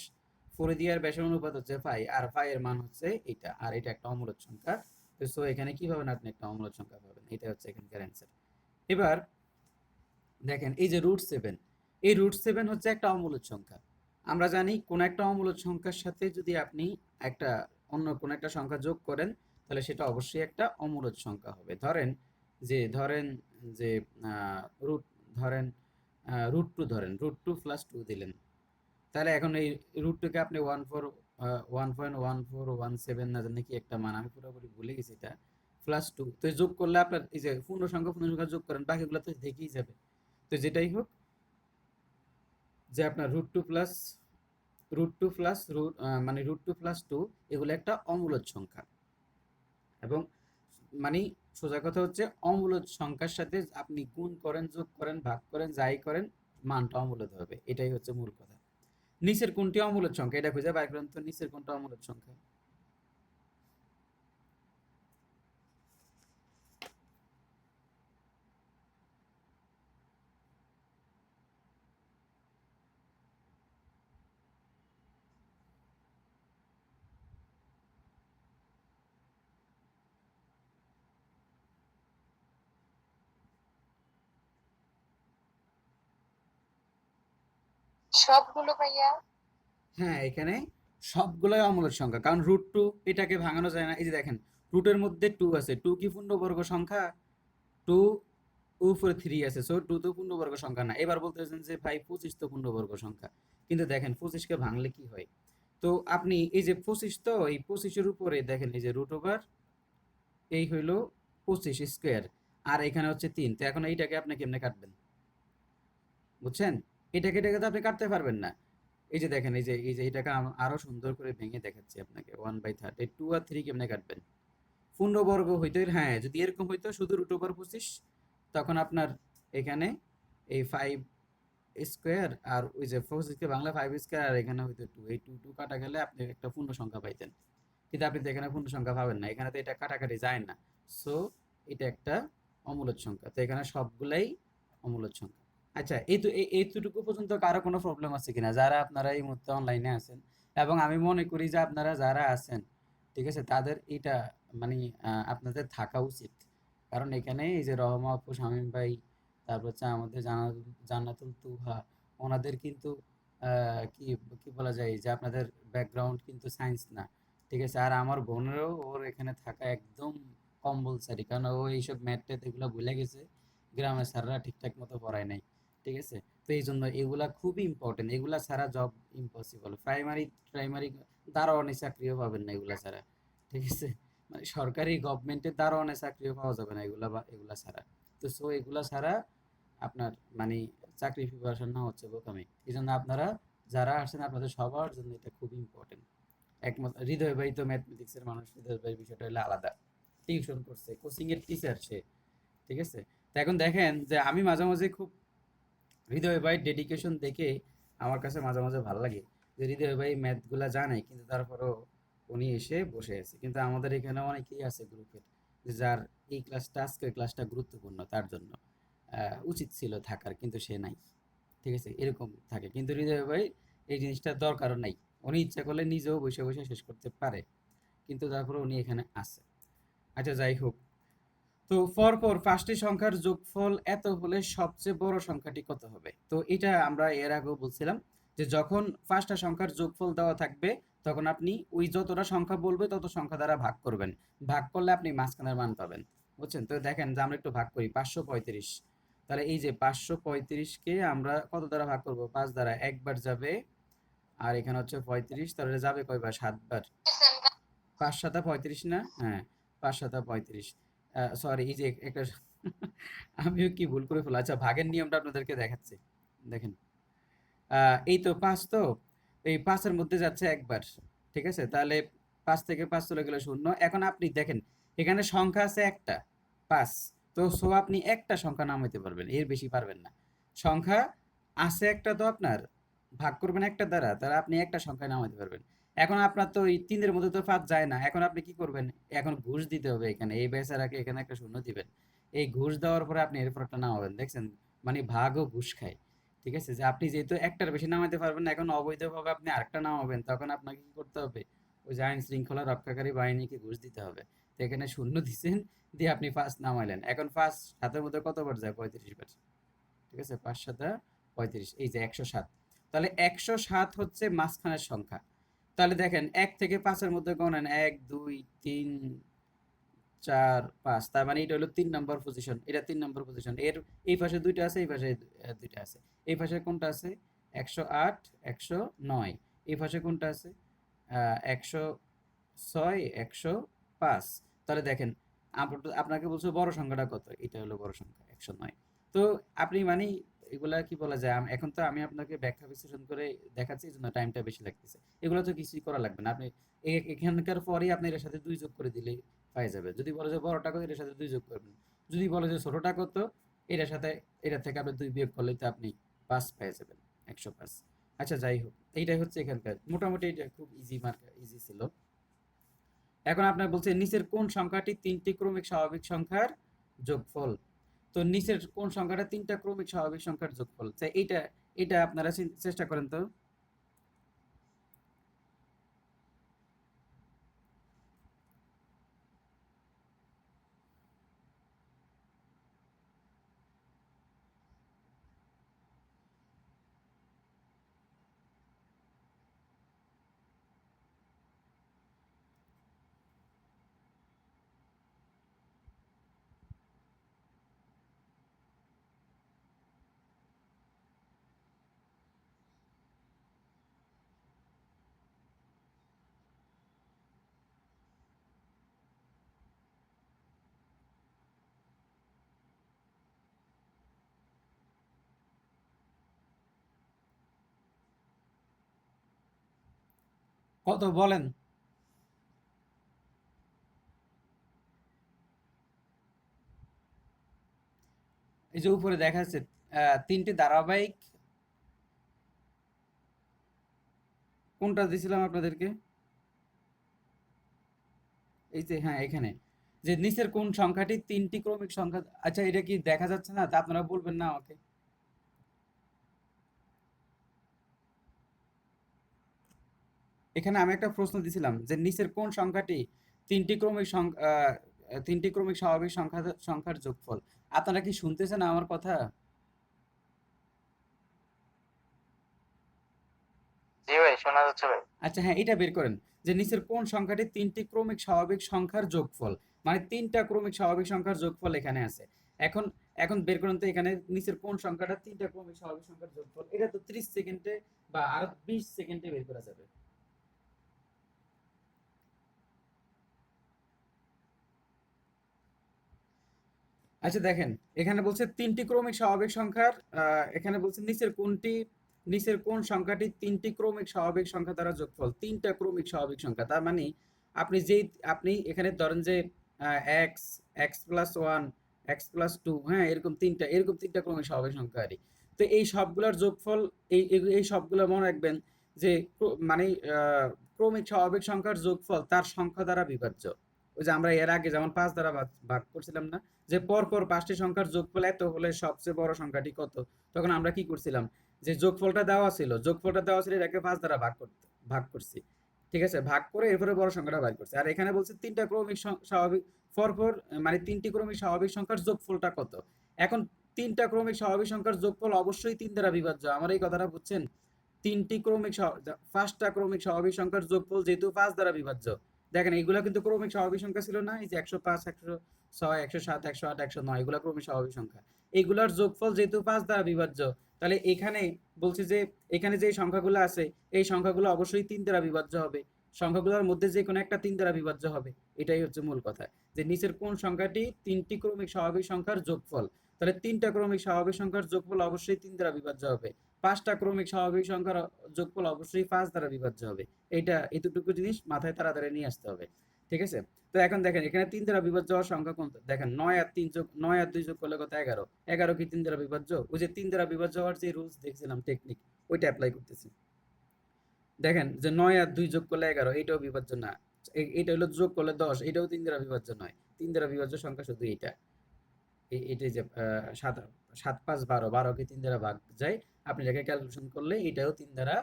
পরিধি আর ব্যাসের অনুপাত হচ্ছে পাই, আর পাই এর মান হচ্ছে এটা, আর এটা একটা অমূলদ সংখ্যা। তো সো এখানে কি পাবেন আপনি, একটা অমূলদ সংখ্যা পাবেন, এটা হচ্ছে এখানকার অ্যান্সার। এবার দেখেন এই যে √7, এই √7 হচ্ছে একটা অমূলদ সংখ্যা। আমরা জানি কোন একটা অমূলদ সংখ্যার সাথে যদি আপনি একটা অন্য কোন একটা সংখ্যা যোগ করেন, তাহলে সেটা অবশ্যই একটা অমূলদ সংখ্যা হবে। ধরেন যে রুট ধরেন √2, ধরেন √2 প্লাস 2 দিলেন, তাহলে এখন এই √2কে আপনি 1.1417 না জানি কি একটা মান, আমি পুরোপুরি ভুলে গেছি এটা, +2, তো যোগ করলে আপনার এই যে পূর্ণ সংখ্যা যোগ করেন, বাকিগুলো তো দেখেই যাবে। তো যেটাই হোক, যে আপনার √2 প্লাস মানে √2 + 2, এগুলো একটা অমূলদ সংখ্যা। এবং মানে সোজা কথা হচ্ছে অমূলদ সংখ্যার সাথে আপনি গুণ করেন, যোগ করেন, ভাগ করেন, যাই করেন, মানটা অমূলদ হবে, এটাই হচ্ছে মূল কথা। নিচের কোনটি অমূলদ সংখ্যা, এটা খুঁজে বের করেন তো, নিচের কোনটা অমূলদ সংখ্যা। সবগুলো ভাইয়া। হ্যাঁ, এখানে সবগুলোই অমূলদ সংখ্যা, কারণ √2 এটাকে ভাঙানো যায় না। এই যে দেখেন, রুটের মধ্যে 2 আছে, 2 কি পূর্ণবর্গ সংখ্যা? 2 উপরে 3 আছে, সো 2 তো পূর্ণবর্গ সংখ্যা না। এবার বলতেছেন যে ভাই 25 তো পূর্ণবর্গ সংখ্যা, কিন্তু দেখেন 25 কে ভাঙলে কি হয়? তো আপনি এই যে 25, তো এই 25 এর উপরে দেখেন এই যে √, এই হইলো 25 স্কোয়ার, আর এখানে হচ্ছে 3, তো এখন এইটাকে আপনি কেমনে কাটবেন? বুঝছেন? এটাকে তো আপনি কাটতে পারবেন না। এই যে দেখেন, এই যে এটাকে আরো সুন্দর করে ভেঙে দেখাচ্ছি আপনাকে, 1/3, এই 2 আর 3 কেমনে কাটবেন? পূর্ণবর্গ হইতো, হ্যাঁ, যদি এরকম হইতো শুধু √25, তখন আপনার এখানে এই 5 স্কোয়ার, আর ওই যে 25 কে বাংলা 5 স্কোয়ার, আর এখানে হইতো 2, এই 2 কাটা গেলে আপনি একটা পূর্ণ সংখ্যা পাইতেন। কিন্তু আপনি তো এখানে পূর্ণ সংখ্যা পাবেন না, এখানে তো এটা কাটাকাটি যায় না। সো এটা একটা অমূলদ সংখ্যা, তো এখানে সবগুলাই অমূলদ সংখ্যা। আচ্ছা, এইটুকু পর্যন্ত কারো কোনো প্রবলেম আছে কিনা, যারা আপনারা এই মুহূর্তে অনলাইনে আছেন? এবং আমি মনে করি যে আপনারা যারা আছেন, ঠিক আছে, তাদের এটা মানে আপনাদের থাকা উচিত, কারণ এখানে এই যে রহমা আপু, শামীম ভাই, তারপর হচ্ছে আমাদের জান্নাতুল তুহা, ওনাদের কিন্তু কি কি বলা যায় যে আপনাদের ব্যাকগ্রাউন্ড কিন্তু সায়েন্স না। ঠিক আছে, আর আমার বোনেরও ওর এখানে থাকা একদম কম্পালসারি, কারণ ও এইসব ম্যাথ ট্যাথ এগুলো ভুলে গেছে, গ্রামের স্যাররা ঠিকঠাক মতো পড়ায় নাই। ঠিক আছে, তো এই জন্য এগুলা খুবই ইম্পর্টেন্ট, এগুলা ছাড়া জব ইম্পসিবল। প্রাইমারি দারোয়ানি চাকরিও পাবেন না এগুলা ছাড়া। ঠিক আছে, মানে সরকারি গভর্নমেন্টের দারোয়ানের চাকরিও পাওয়া যাবে না এগুলা ছাড়া। তো সো এগুলা ছাড়া আপনার মানে চাকরি প্রিপারেশন না হচ্ছে বোকামি। এই জন্য আপনারা যারা আসছেন, আপনাদের সবার জন্য এটা খুবই ইম্পর্টেন্ট। একমাত্র হৃদয় ভাই তো ম্যাথমেটিক্স এর মানুষ, হৃদয় ভাই বিষয়টা হলো আলাদা, টিউশন করছে, কোচিং এর টিচার সে। ঠিক আছে, তো এখন দেখেন যে আমি মাঝে মাঝে খুব হৃদয় ভাই ডেডিকেশন দেখে আমার কাছে মাঝে মাঝে ভালো লাগে, যে হৃদয় ভাই ম্যাথগুলা জানে, কিন্তু তারপরেও উনি এসে বসে আছে। কিন্তু আমাদের এখানে অনেকেই আছে গ্রুপের, যার এই ক্লাসটা, আজকের ক্লাসটা গুরুত্বপূর্ণ, তার জন্য উচিত ছিল থাকার, কিন্তু সে নাই। ঠিক আছে, এরকম থাকে, কিন্তু হৃদয় ভাই এই জিনিসটা দরকারও নাই, উনি ইচ্ছা করলে নিজেও বসে বসে শেষ করতে পারে, কিন্তু তারপরে উনি এখানে আছে। আচ্ছা, যাই হোক, তো পরপর 5টি সংখ্যার যোগফল এত হলে সবচেয়ে বড় সংখ্যাটি কত হবে? তো এটা আমরা এর আগেও বলছিলাম, যে যখন 5টা সংখ্যার যোগফল দেওয়া থাকবে, তখন আপনি ওই যতটা সংখ্যা বলবে তত সংখ্যা দ্বারা ভাগ করবেন, ভাগ করলে আপনি মাঝখানের মান পাবেন। বুঝছেন? তো দেখেন যে আমরা একটু ভাগ করি, 535, তাহলে এই যে 535কে আমরা কত দ্বারা ভাগ করব? 5 দ্বারা, একবার যাবে, আর এখানে হচ্ছে 35, তাহলে যাবে কয়বার? 7বার। 5 7 35 না? হ্যাঁ, 5 7 35। সরি, এই যে একটা আমিও কি ভুল করে ফেললাম। আচ্ছা, ভাগের নিয়মটা আপনাদেরকে দেখাচ্ছি। দেখেন, এই তো ৫ তো, এই ৫ এর মধ্যে যাচ্ছে একবার। ঠিক আছে? তাহলে ৫ থেকে ৫ চলে গেল ০। এখন আপনি দেখেন, এখানে সংখ্যা আছে একটা, ৫। তো আপনি একটা সংখ্যা নামাইতে পারবেন, এর বেশি পারবেন না। সংখ্যা আছে একটা, তো আপনার ভাগ করবেন একটা দ্বারা, তাহলে আপনি একটা সংখ্যা নামাইতে পারবেন। এখন আপনার তো এই ৩ এর মধ্যে তো ৫ যায় না। এখন আপনি কি করবেন? এখন ঘুষ দিতে হবে এখানে। এই বেচারাকে এখানে একটা ০ দিবেন। এই ঘুষ দেওয়ার পরে আপনি এরপর একটা নামাবেন। দেখছেন? মানে ভাগও ঘুষ খায়। ঠিক আছে? যে আপনি যেহেতু একটার বেশি নামাইতে পারবেন না, এখন অবৈধভাবে আপনি আরেকটা নামাবেন, তখন আপনাকে কি করতে হবে? ওই যে আইন শৃঙ্খলা রক্ষাকারী বাহিনীকে ঘুষ দিতে হবে। তো এখানে ০ দিছেন, দিয়ে আপনি ৫ নামাইলেন। এখন ৫ ৭ এর মধ্যে কতবার যায়? ৩৫ বার। ঠিক আছে? ৫ ৭ ৩৫, এই যে ১০৭। তাহলে ১০৭ হচ্ছে মাঝখানের সংখ্যা। তাহলে দেখেন ১ থেকে ৫ এর মধ্যে গণেন, ১ ২ ৩ ৪ ৫, তার মানে এটা হলো ৩ নম্বর পজিশন, এটা ৩ নম্বর পজিশন। এর এই পাশে ২ টা আছে, এই পাশে ২ টা আছে। এই পাশে কোনটা আছে? ১০৮ ১০৯। এই পাশে কোনটা আছে? ১০৬ ১০৫। তাহলে দেখেন, আপনাকে বলছে বড় সংখ্যাটা কত? এটা হলো বড় সংখ্যা ১০৯। তো আপনি মানে এগুলা কি বলা যায়, এখন তো আমি আপনাকে ব্যাখ্যা বিশ্লেষণ করে দেখাচ্ছি, এই জন্য টাইমটা বেশি লাগতেছে। এগুলো তো কিছুই করা লাগবে না। আপনি এখানকার পরেই আপনি এর সাথে ২ যোগ করে দিলেই পাই যাবে। যদি বলে যে বড়টা কত, এটার সাথে ২ যোগ করবেন। যদি বলে যে ছোটটা কত, এটার সাথে এটার থেকে আপনি ২ বিয়োগ করলেই তো আপনি ৫ পেয়ে যাবেন। ১০৫। আচ্ছা, যাই হোক। এইটাই হচ্ছে এখানকার। মোটামুটি এটা খুব ইজি ছিল। এখন আপনার বলছে নিচের কোন সংখ্যাটি ৩টি ক্রমিক স্বাভাবিক সংখ্যার যোগফল? তো নিচের কোন সংখ্যাটা ৩টা ক্রমিক স্বাভাবিক সংখ্যার যোগফল? এইটা এটা আপনারা চেষ্টা করেন তো। কত বলেন? এই যে উপরে দেখা যাচ্ছে ৩টি ধারাবাহিক, কোনটা দিছিলাম আপনাদেরকে? এই যে হ্যাঁ, এখানে যে নিচের কোন সংখ্যাটি ৩টি ক্রমিক সংখ্যা। আচ্ছা, এটা কি দেখা যাচ্ছে না? তা আপনারা বলবেন না আমাকে? এখানে আমি একটা প্রশ্ন দিছিলাম যে নিচের কোন সংখ্যাটি ৩টি ক্রমিক ৩টি ক্রমিক স্বাভাবিক সংখ্যার যোগফল। আপনারা কি শুনতেছেন আমার কথা? জি ভাই, শোনা যাচ্ছে ভাই। আচ্ছা, হ্যাঁ, এটা বের করেন যে নিচের কোন সংখ্যাটি ৩টি ক্রমিক স্বাভাবিক সংখ্যার যোগফল। মানে ৩টা ক্রমিক স্বাভাবিক সংখ্যার যোগফল এখানে আছে। এখন এখন বের করেন তো এখানে নিচের কোন সংখ্যাটা ৩টা ক্রমিক স্বাভাবিক সংখ্যার যোগফল। এটা তো ৩০ সেকেন্ডে বা আরো ২০ সেকেন্ডে বের করা যাবে। আচ্ছা, দেখেন এখানে বলছে ৩টি ক্রমিক স্বাভাবিক সংখ্যার, এখানে বলছে নিচের কোন সংখ্যাটি ৩টি ক্রমিক স্বাভাবিক সংখ্যা দ্বারা যোগফল। ৩টা ক্রমিক স্বাভাবিক সংখ্যা, তার মানে আপনি যেই আপনি এখানে ধরেন যে এক্স, এক্স+1, এক্স+2, হ্যাঁ, এরকম ৩টা ক্রমিক স্বাভাবিক সংখ্যা আরই। তো এই সবগুলোর যোগফল, এই সবগুলো মনে রাখবেন যে মানে ক্রমিক স্বাভাবিক সংখ্যার যোগফল তার সংখ্যা দ্বারা বিভাজ্য। ওই যে আমরা এর আগে যেমন ৫ দ্বারা ভাগ করছিলাম না, যে পরপর ৫টি সংখ্যার যোগফল এত হলে সবচেয়ে বড় সংখ্যাটি কত? তখন আমরা কি করছিলাম? যে যোগফলটা দেওয়া ছিল, এটাকে ৫ দ্বারা ভাগ করছি। ঠিক আছে? ভাগ করে এরপরে বড় সংখ্যাটা বাইর করছি। আর এখানে বলছে ৩টা ক্রমিক স্বাভাবিক পরপর, মানে ৩টি ক্রমিক স্বাভাবিক সংখ্যার যোগফলটা কত? এখন ৩টা ক্রমিক স্বাভাবিক সংখ্যার যোগফল অবশ্যই ৩ দ্বারা বিভাজ্য। আমার এই কথাটা বুঝছেন? ৩টি ক্রমিক ৫টা ক্রমিক স্বাভাবিক সংখ্যার যোগফল যেহেতু ৫ দ্বারা বিভাজ্য। দেখেন এগুলা কিন্তু ক্রমিক স্বাভাবিক সংখ্যা ছিল না? এই যে ১০৫, ১০৬, ১০৭, ১০৮, ১০৯, এগুলা ক্রমিক স্বাভাবিক সংখ্যা। এগুলার যোগফল যেহেতু ৫ দ্বারা বিভাজ্য, তাহলে এখানে বলছে যে এখানে যে সংখ্যাগুলো আছে, এই সংখ্যাগুলো অবশ্যই ৩ দ্বারা বিভাজ্য হবে। সংখ্যাগুলোর মধ্যে যে কোনো একটা 3 দ্বারা বিভাজ্য হবে, এটাই হচ্ছে মূল কথা। যে নিচের কোন সংখ্যাটি 3টি ক্রমিক স্বাভাবিক সংখ্যার যোগফল, তাহলে 3টা ক্রমিক স্বাভাবিক সংখ্যার যোগফল অবশ্যই 3 দ্বারা বিভাজ্য হবে। 5টা ক্রমিক স্বাভাবিক সংখ্যার যোগফল অবশ্যই 5 দ্বারা বিভাজ্য হবে। এইটা এতটুকু জিনিস মাথায় তাড়াতাড়ি নিয়ে আসতে হবে, ঠিক আছে? তো এখন দেখেন এখানে 3 দ্বারা বিভাজ্য হওয়ার সংখ্যা কোনটা, দেখেন 9 আর 3 যোগ 9 আর 2 যোগ করলে কত, 11। 11 কি 3 দ্বারা বিভাজ্য? ওই যে 3 দ্বারা বিভাজ্য হওয়ার যে রুলস দেখছিলাম, টেকনিক, ওইটা অ্যাপ্লাই করতেছি। দেখেন যে 9 আর 2 যোগ করলে 11, এটাও বিভাজ্য না। এটা হলো যোগ করলে 10, এটাও 3 দ্বারা বিভাজ্য নয়। 3 দ্বারা বিভাজ্য সংখ্যা শুধু এইটা। এটাই যে 7 7 5 12, 12 কে 3 দ্বারা ভাগ যায়। আপনি এটাকে ক্যালকুলেশন করলে এটাও 3 দ্বারা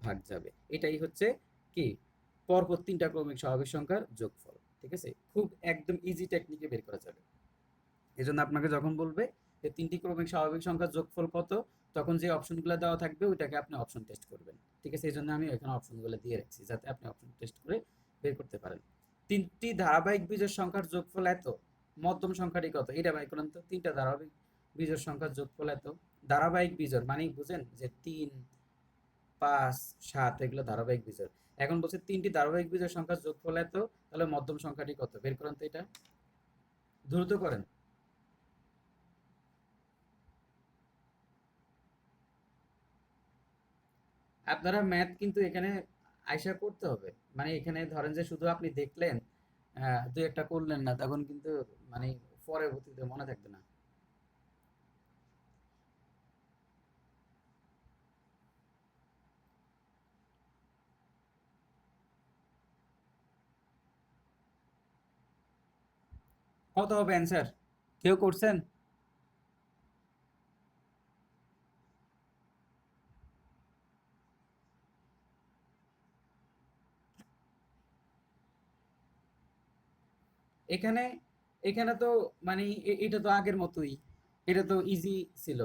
ভাগ যাবে। এটাই হচ্ছে কি, পরপর 3টা ক্রমিক স্বাভাবিক সংখ্যার যোগফল, ঠিক আছে? খুব একদম ইজি টেকনিকে বের করা যাবে। এজন্য আপনাকে যখন বলবে যে 3টি ক্রমিক স্বাভাবিক সংখ্যার যোগফল কত, তখন যে অপশনগুলো দেওয়া থাকবে ওইটাকে আপনি অপশন টেস্ট করবেন, ঠিক আছে? এই জন্য আমি এখানে অপশনগুলো দিয়ে রাখছি যাতে আপনি অপশন টেস্ট করে বের করতে পারেন। 3টি ধারাবাহিক বিজোড় সংখ্যার যোগফল এত, মধ্যম সংখ্যাটি কত, এটা বাই করেন তো। 3টা ধারাবাহিক বিজোড় সংখ্যার যোগফল এত। ধারাবাহিক বিজোড় মানে বুঝেন যে 3 5 7 এগুলো ধারাবাহিক বিজোড়। এখন বলছে 3টি ধারাবাহিক বিজোড় সংখ্যার যোগফল এত, তাহলে মধ্যম সংখ্যাটি কত বের করেন তো। এটা দ্রুত করেন। আপনারা ম্যাথ কিন্তু এখানে আইসা করতে হবে। মানে এখানে ধরেন যে শুধু আপনি দেখলেন, দুই একটা করলেন না, তখন কিন্তু মানে পরবর্তীতে মনে থাকবে না। কত হবে অ্যান্সার, কেউ করছেন? এখানে এখানে তো মানে এটা তো আগের মতোই, এটা তো ইজি ছিল।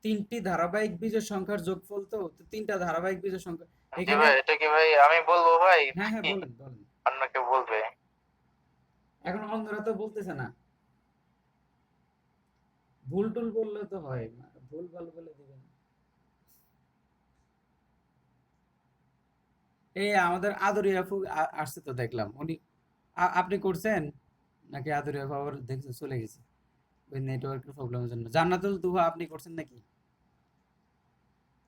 3টি ধারাবাহিক বীজের সংখ্যার যোগফল, তো 3টা ধারাবাহিক বীজের সংখ্যা জি এখানে। ভাই, এটা কি ভাই আমি বলবো ভাই হ্যাঁ হ্যাঁ, নাকি বলেন বলেন। অন্য কেউ বলবে? এখন অন্যরা তো বলতেছে না, ভুল টুল বললে তো হয় না, ভুল ভাল বলে দিবেন। এই আমাদের আদরি আপু আসছে তো দেখলাম, উনি আপনি করছেন নাকি? আদরি আপু আবার দেখছেন চলে গেছে ওই নেটওয়ার্কের প্রবলেমের জন্য। জান্নাতুল দুহা আপনি করছেন নাকি?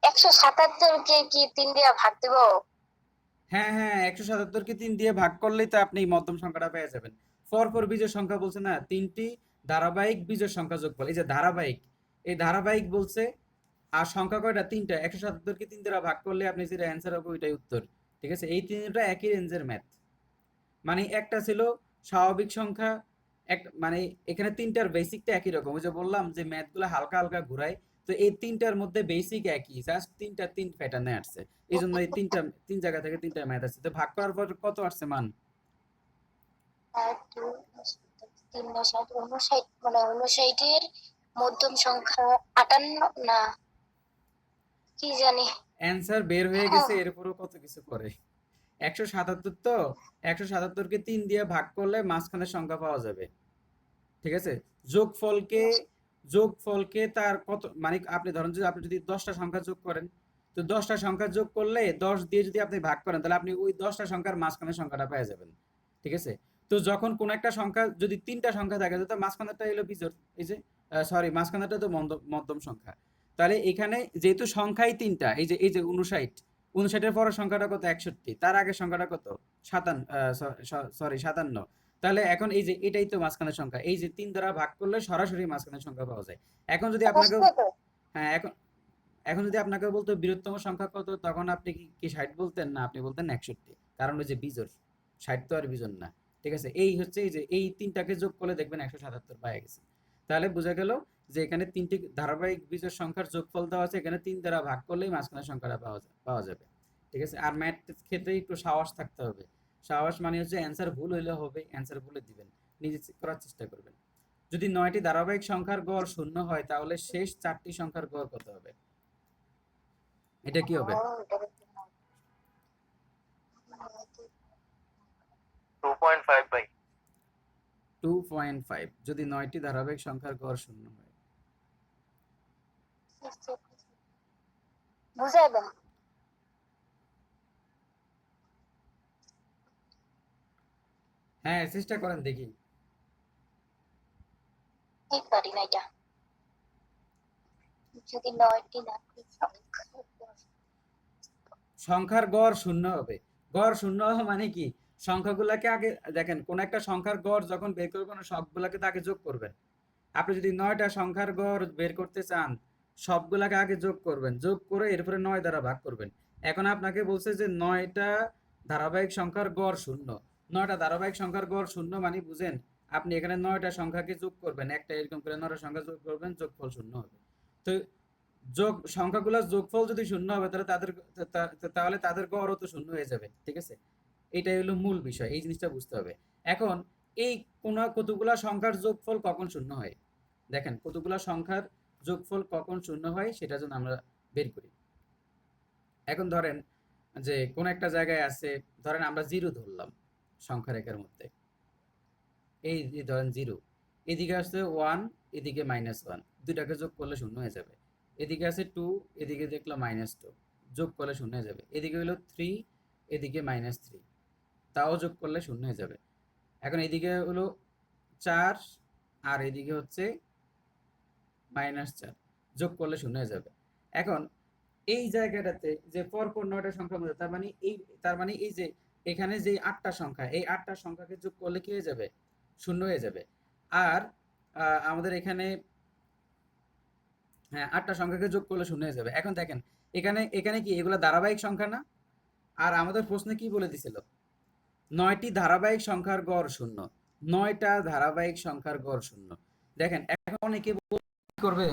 177 কে কি 3 দিয়ে ভাগ দিব? হ্যাঁ হ্যাঁ, 177 কে 3 দিয়ে ভাগ করলেই তো আপনি মধ্যম সংখ্যাটা পেয়ে যাবেন। পরপর বিজোড় সংখ্যা বলছে না, 3টি ধারাবাহিক বিজোড় সংখ্যা যোগফল। এই যে ধারাবাহিক, এই ধারাবাহিক বলছে। আর সংখ্যা কয়টা? 3টা। 177 কে 3 দ্বারা ভাগ করলে আপনি যেটা অ্যান্সার হবে ওইটাই উত্তর, ঠিক আছে? এই তিনটা একই রেঞ্জের ম্যাথ। মানে একটা ছিল স্বাভাবিক সংখ্যা, এক মানে এখানে 3টার বেসিকটা একই রকম। ওই যে বললাম যে ম্যাথগুলো হালকা হালকা ঘুরায়, তো এই 3টার মধ্যে বেসিক একই, জাস্ট 3 প্যাটার্নে আসছে। এই জন্য এই 3 জায়গা থেকে 3টা ম্যাথ আসছে। তো ভাগ করার পর কত আসছে মান? আর 2 3 7 59, মানে 59 এর মধ্যম সংখ্যা 58 না কি জানি। অ্যান্সার বের হয়ে গেছে, এরপরও কত কিছু করে। 177, তো 177 কে 3 দিয়ে ভাগ করলে মাঝখানের সংখ্যা পাওয়া যাবে, ঠিক আছে? যোগফলকে, যোগফলকে তার কত মানে আপনি ধরেন যে আপনি যদি 10টা সংখ্যা যোগ করেন, তো 10টা সংখ্যা যোগ করলে 10 দিয়ে যদি আপনি ভাগ করেন, তাহলে আপনি ওই 10টা সংখ্যার মাঝখানের সংখ্যাটা পেয়ে যাবেন, ঠিক আছে? তো যখন কোন একটা সংখ্যা যদি 3টা সংখ্যা থাকে, তো মাঝখানেরটা হলো বিজোড়। এই যে সরি, মাঝখানেরটা তো মধ্যম সংখ্যা। তাহলে এখানে যেহেতু সংখ্যাই 3টা, এই যে 59, 59-এর পরের সংখ্যাটা কত? 61। তার আগের সংখ্যাটা কত? 57, সরি 57। তাহলে এখন এই যে এটাই তো মাঝখানের সংখ্যা, এই যে 3 দ্বারা ভাগ করলে সরাসরি মাঝখানের সংখ্যা পাওয়া যায়। এখন যদি আপনাকে, বুঝতে তো হ্যাঁ এখন, এখন যদি আপনাকে বলতো বৃহত্তম সংখ্যা কত, তখন আপনি কি 60 বলতেন? না, আপনি বলতেন 61, কারণ ওই যে বিজোড়, 60 তো আর বিজোড় না, ঠিক আছে? এই হচ্ছে এই যে এই 3টাকে যোগ করলে দেখবেন 177 পাওয়া গেছে। তাহলে বোঝা গেল যে এখানে 3টি ধারাবাহিক বিজোড় সংখ্যার যোগফল দেওয়া আছে, এখানে 3 দ্বারা ভাগ করলেই মাঝখানের সংখ্যাটা পাওয়া যাবে, ঠিক আছে? আর ম্যাথ ক্ষেত্রে একটু সাহস থাকতে হবে। সাহস মানে হচ্ছে অ্যান্সার ভুল হইলে হবে, অ্যান্সার বলে দিবেন, নিজে করার চেষ্টা করবেন। যদি 9টি ধারাবাহিক সংখ্যার গড় 0 হয়, তাহলে শেষ 4টি সংখ্যার গড় কত হবে? এটা কি হবে? 2.5 ভাই। 2.5 যদি 9টি ধারাবাহিক সংখ্যার গড় 0 হয়। বুঝাই দেন। হ্যাঁ, চেষ্টা করেন দেখি। এই পারি না এটা। যদি 9টি ধারাবাহিক সংখ্যার গড় শূন্য হবে। গড় শূন্য হওয়া মানে কি? সংখ্যাগুলাকে আগে দেখেন, কোন একটা সংখ্যার গড় যখন বের করবেন সবগুলাকে তো আগে যোগ করবেন। আপনি যদি 9টা সংখ্যার গড় বের করতে চান, সবগুলাকে আগে যোগ করবেন, যোগ করে এরপরে 9 দ্বারা ভাগ করবেন। এখন আপনাকে বলছে যে 9টা ধারাবাহিক সংখ্যার গড় শূন্য। 9টা ধারাবাহিক সংখ্যার গড় শূন্য মানে বুঝেন, আপনি এখানে 9টা সংখ্যাকে যোগ করবেন, একটা এরকম করে 9টা সংখ্যা যোগ করবেন, যোগফল শূন্য হবে। তো যোগ সংখ্যাগুলোর যোগফল যদি শূন্য হবে তাহলে তাহলে তাদের গড়ও তো শূন্য হয়ে যাবে, ঠিক আছে? এটাই হলো মূল বিষয়, এই জিনিসটা বুঝতে হবে। এখন এই কতগুলা সংখ্যার যোগফল কখন শূন্য হয়, দেখেন কতগুলা সংখ্যার যোগফল কখন শূন্য হয় সেটা যেন আমরা বের করি। এখন ধরেন যে কোন একটা জায়গায় আছে, ধরেন আমরা জিরো ধরলাম সংখ্যা রেখার মধ্যে, এই যে ধরেন জিরো, এদিকে আসছে ওয়ান, এদিকে -1, দুইটাকে যোগ করলে শূন্য হয়ে যাবে। এদিকে আছে টু, এদিকে দেখলাম -2, যোগ করলে শূন্য হয়ে যাবে। এদিকে হলো থ্রি, এদিকে -3, তাও যোগ করলে শূন্য হয়ে যাবে। এখন এদিকে হলো 4, আর এদিকে হচ্ছে -4, যোগ করলে শূন্য হয়ে যাবে। এখন এই জায়গাটাতে যে পরপর 9টা সংখ্যার মধ্যে, তার মানে এই যে এখানে যে 8টা সংখ্যা, এই 8টা সংখ্যাকে যোগ করলে কি হয়ে যাবে? শূন্য হয়ে যাবে। আর আমাদের এখানে, হ্যাঁ, 8টা সংখ্যাকে যোগ করলে শূন্য হয়ে যাবে। এখন দেখেন এখানে এখানে কি এগুলা ধারাবাহিক সংখ্যা না? আর আমাদের প্রশ্নে কি বলে দিছিল? 9টি ধারাবাহিক সংখ্যার গড় শূন্য। 9টা ধারাবাহিক সংখ্যার গড় শূন্য। দেখেন এখন অনেকে করবে